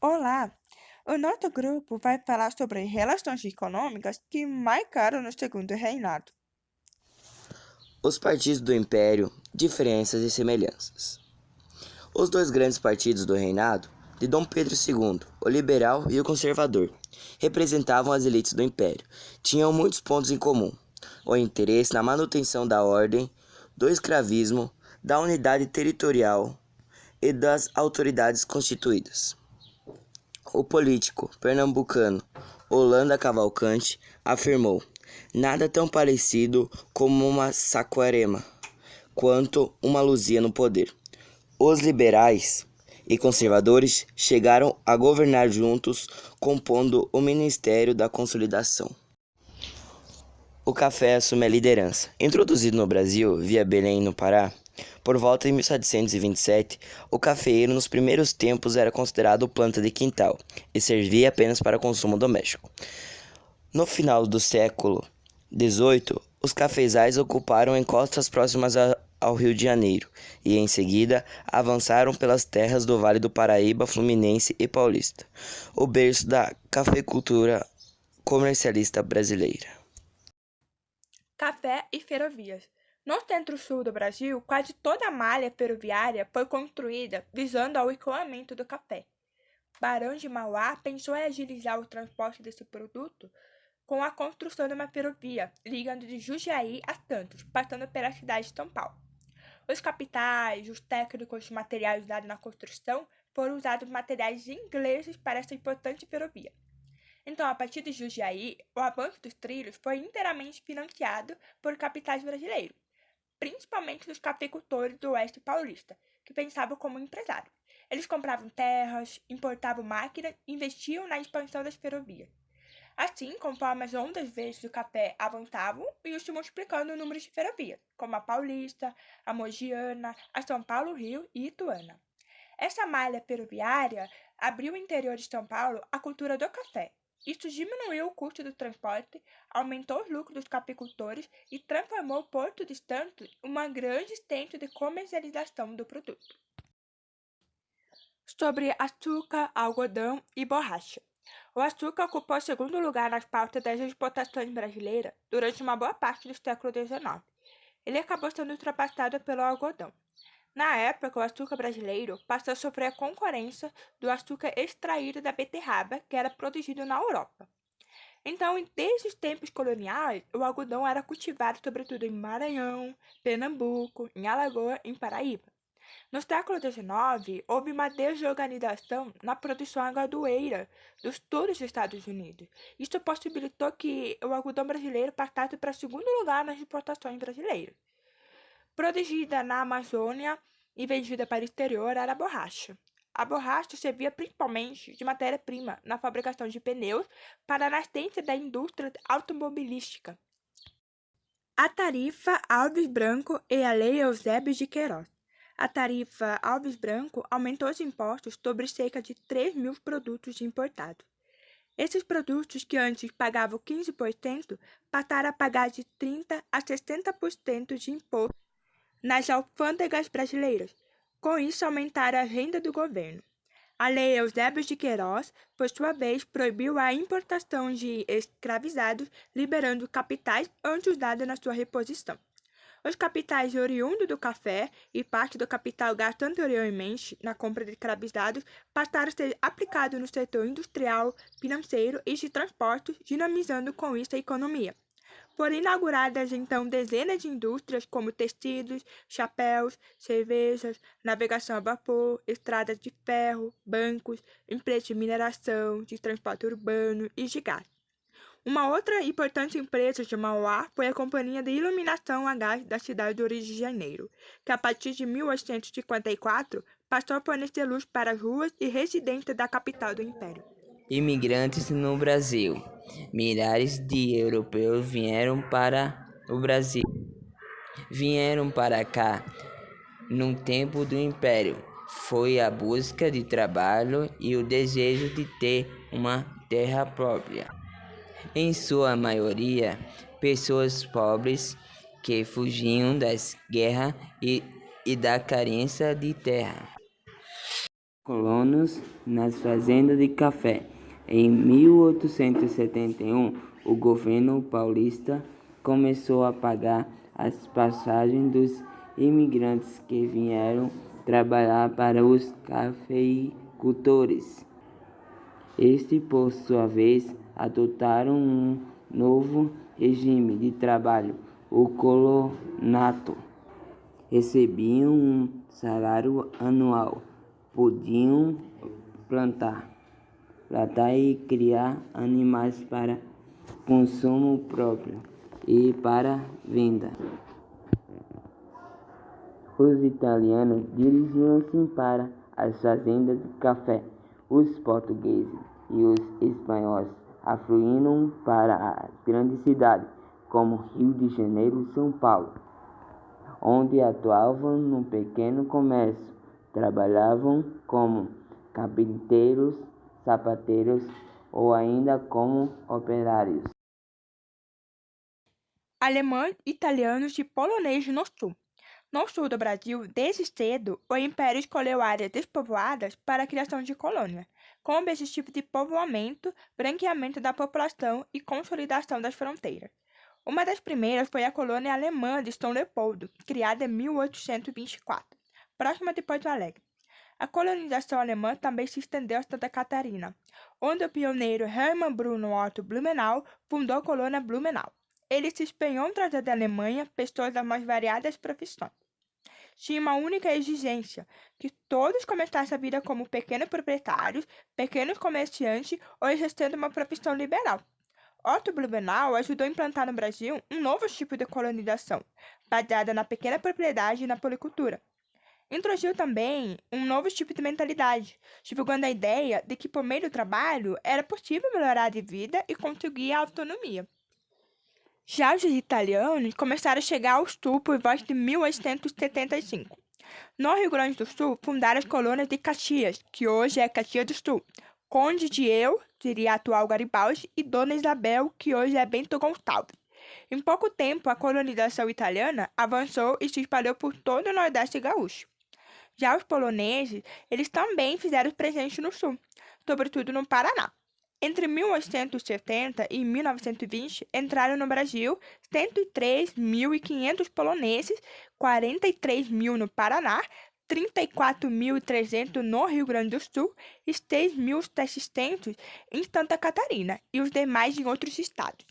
Olá! O nosso grupo vai falar sobre relações econômicas que marcaram no segundo reinado. Os partidos do Império, diferenças e semelhanças. Os dois grandes partidos do reinado de Dom Pedro II, o liberal e o conservador, representavam as elites do Império. Tinham muitos pontos em comum: o interesse na manutenção da ordem, do escravismo, da unidade territorial e das autoridades constituídas. O político pernambucano Holanda Cavalcante afirmou: "Nada tão parecido como uma Saquarema quanto uma Luzia no poder." Os liberais e conservadores chegaram a governar juntos, compondo o Ministério da Consolidação. O café assume a liderança. Introduzido no Brasil via Belém, no Pará, por volta de 1727, o cafeeiro nos primeiros tempos era considerado planta de quintal e servia apenas para consumo doméstico. No final do século XVIII, os cafezais ocuparam encostas próximas ao Rio de Janeiro e, em seguida, avançaram pelas terras do Vale do Paraíba, Fluminense e Paulista, o berço da cafeicultura comercialista brasileira. Café e ferrovias. No centro-sul do Brasil, quase toda a malha ferroviária foi construída visando ao escoamento do café. Barão de Mauá pensou em agilizar o transporte desse produto com a construção de uma ferrovia ligando de Jundiaí a Santos, passando pela cidade de São Paulo. Os capitais, os técnicos e materiais usados na construção foram usados materiais ingleses para essa importante ferrovia. Então, a partir de Jundiaí, o avanço dos trilhos foi inteiramente financiado por capitais brasileiros, principalmente os cafeicultores do oeste paulista, que pensavam como empresários. Eles compravam terras, importavam máquinas e investiam na expansão das ferrovias. Assim, conforme as ondas verdes do café avançavam, iam-se multiplicando o número de ferrovias, como a Paulista, a Mogiana, a São Paulo-Rio e Ituana. Essa malha ferroviária abriu ao interior de São Paulo a cultura do café. Isso diminuiu o custo do transporte, aumentou os lucros dos capicultores e transformou o Porto de Santos em uma grande centro de comercialização do produto. Sobre açúcar, algodão e borracha. O açúcar ocupou o segundo lugar nas pautas das exportações brasileiras durante uma boa parte do século XIX. Ele acabou sendo ultrapassado pelo algodão. Na época, o açúcar brasileiro passou a sofrer a concorrência do açúcar extraído da beterraba, que era produzido na Europa. Então, desde os tempos coloniais, o algodão era cultivado sobretudo em Maranhão, Pernambuco, em Alagoas e em Paraíba. No século XIX, houve uma desorganização na produção aguadoeira do sul dos Estados Unidos. Isso possibilitou que o algodão brasileiro passasse para segundo lugar nas exportações brasileiras. Produzida na Amazônia e vendida para o exterior era a borracha. A borracha servia principalmente de matéria-prima na fabricação de pneus para a nascente da indústria automobilística. A tarifa Alves Branco e a Lei Eusébio de Queiroz. A tarifa Alves Branco aumentou os impostos sobre cerca de 3.000 produtos importados. Esses produtos que antes pagavam 15% passaram a pagar de 30% a 60% de imposto nas alfândegas brasileiras. Com isso, aumentaram a renda do governo. A Lei Eusébio de Queiroz, por sua vez, proibiu a importação de escravizados, liberando capitais antes usados na sua reposição. Os capitais oriundos do café e parte do capital gasto anteriormente na compra de escravizados passaram a ser aplicados no setor industrial, financeiro e de transportes, dinamizando com isso a economia. Foram inauguradas então dezenas de indústrias como tecidos, chapéus, cervejas, navegação a vapor, estradas de ferro, bancos, empresas de mineração, de transporte urbano e de gás. Uma outra importante empresa de Mauá foi a Companhia de Iluminação a Gás da cidade do Rio de Janeiro, que a partir de 1854 passou a fornecer luz para as ruas e residências da capital do Império. Imigrantes no Brasil. Milhares de europeus vieram para o Brasil. Vieram para cá no tempo do Império. Foi a busca de trabalho e o desejo de ter uma terra própria. Em sua maioria, pessoas pobres que fugiam das guerras e da carência de terra. colonos nas fazendas de café. Em 1871, o governo paulista começou a pagar as passagens dos imigrantes que vieram trabalhar para os cafeicultores. Estes, por sua vez, adotaram um novo regime de trabalho, o colonato. Recebiam um salário anual, podiam plantar e criar animais para consumo próprio e para venda. Os italianos dirigiam-se para as fazendas de café. Os portugueses e os espanhóis afluíram para as grandes cidades, como Rio de Janeiro e São Paulo, onde atuavam no pequeno comércio. Trabalhavam como carpinteiros, sapateiros ou ainda como operários. Alemães, italianos e poloneses no sul. No sul do Brasil, desde cedo, o Império escolheu áreas despovoadas para a criação de colônias, com o objetivo de povoamento, branqueamento da população e consolidação das fronteiras. Uma das primeiras foi a colônia alemã de São Leopoldo, criada em 1824, próxima de Porto Alegre. A colonização alemã também se estendeu a Santa Catarina, onde o pioneiro Hermann Bruno Otto Blumenau fundou a colônia Blumenau. Ele se empenhou em trazer da Alemanha pessoas das mais variadas profissões. Tinha uma única exigência, que todos começassem a vida como pequenos proprietários, pequenos comerciantes ou exercendo uma profissão liberal. Otto Blumenau ajudou a implantar no Brasil um novo tipo de colonização, baseada na pequena propriedade e na policultura. Introduziu também um novo tipo de mentalidade, divulgando a ideia de que por meio do trabalho era possível melhorar de vida e conseguir a autonomia. Já os italianos começaram a chegar ao sul por volta de 1875. No Rio Grande do Sul, fundaram as colônias de Caxias, que hoje é Caxias do Sul, Conde de Eu, seria a atual Garibaldi, e Dona Isabel, que hoje é Bento Gonçalves. Em pouco tempo, a colonização italiana avançou e se espalhou por todo o Nordeste gaúcho. Já os poloneses, eles também fizeram presente no sul, sobretudo no Paraná. Entre 1870 e 1920, entraram no Brasil 103.500 poloneses, 43.000 no Paraná, 34.300 no Rio Grande do Sul e 6.700 em Santa Catarina e os demais em outros estados.